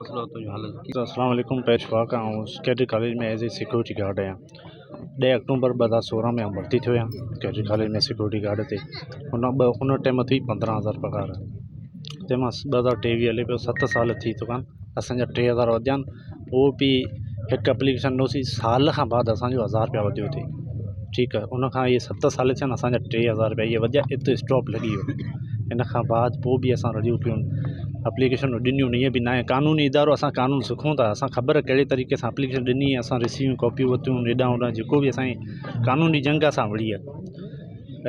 मसलो तो जो हालत की। अस्सलाम वालेकुम। पेशवा का कैटेगरी कॉलेज में एज ए सिक्योरिटी गार्ड आहियां। 10 अक्टूबर 2016 में भर्ती थियो आहियां कैटेगरी कॉलेज में सिक्योरिटी गार्ड ते। उन टाइम थी 15,000 पगार। तंहिंमां 2023 हले पियो, 7 साल थी चुका आहिनि। असांजा 3,000 वधिया आहिनि। उहो बि हिकु एप्लीकेशन ॾिनोसीं, साल खां बाद असांजो 1,000 रुपया वधियो थिए। ठीकु आहे, उन खां इहे 7 साल थिया आहिनि, असांजा 3,000 रुपया इहे वधिया, हिते स्टॉप लॻी वियो। इन खां बाद पोइ बि असां रड़ियूं पियूं, एप्लीकेशन ॾिनियूं, ईअं बि न आहे क़ानूनी इदारो, असां कानून सिखूं था, असां ख़बर कहिड़े तरीक़े सां एप्लीकेशन ॾिनी, असां रिसीव कॉपियूं वरितियूं हेॾां होॾां, जेको बि असांजी क़ानूनी जंग असां वड़ी आहे।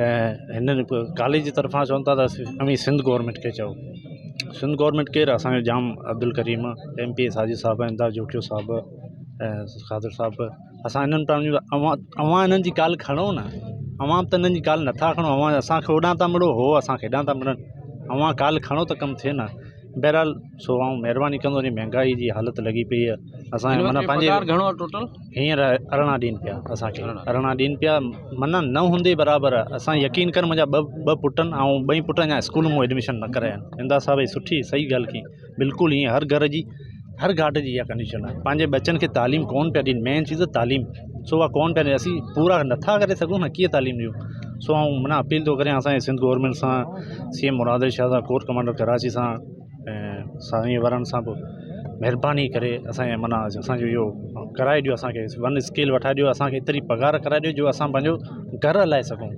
ऐं हिन कॉलेज जी तरफ़ां चवनि था त अमी सिंध गवर्नमेंट खे चओ। सिंध गवर्नमेंट केरु? असांजो जाम अब्दुल करीम, MP साजिद साहिबु, इंदा जोखियो साहिबु, ऐं खादर साहिबु। असां इन्हनि पंहिंजो अवां इन्हनि जी ॻाल्हि खणो न, अवां त इन्हनि जी ॻाल्हि नथा खणो। अवां असांखे होॾां था मिलो, हो असांखे हेॾां था मिलनि। अवां ॻाल्हि खणो त कमु थिए न। बहरहाल सो आऊं महिरबानी कंदो, वरी महांगाई जी हालत लॻी पई आहे असांजे माना पंहिंजे। घणो टोटल हींअर 18 ॾींहं पिया असांखे, 18 ॾींहं पिया माना न हूंदे बराबरि आहे। असां यकीन कर, मुंहिंजा ॿ पुट आहिनि ऐं ॿई पुट अञा स्कूल में एडमिशन न कराया आहिनि। इंदा साहिब जी सुठी सही ॻाल्हि कई, बिल्कुलु ईअं हर घर जी, हर घाट जी इहा कंडीशन आहे। पंहिंजे बच्चनि खे तालीम कोन पिया ॾियनि, मेन चीज़ तालीम, सो उहा कोन पिया ॾियनि। असीं पूरा नथा करे सघूं न, कीअं तालीम ॾियूं? सो आऊं माना अपील थो करियां असांजे सिंध गवर्नमेंट सां, CM मुराद शाह सां, कोर कमांडर कराची सां, ऐं साईं वरण सां बि महिरबानी करे असांजे माना असांजो इहो कराए ॾियो, असांखे 1 स्केल वठाए ॾियो, असांखे एतिरी पघार कराए ॾियो जो असां पंहिंजो घर हलाए सघूं।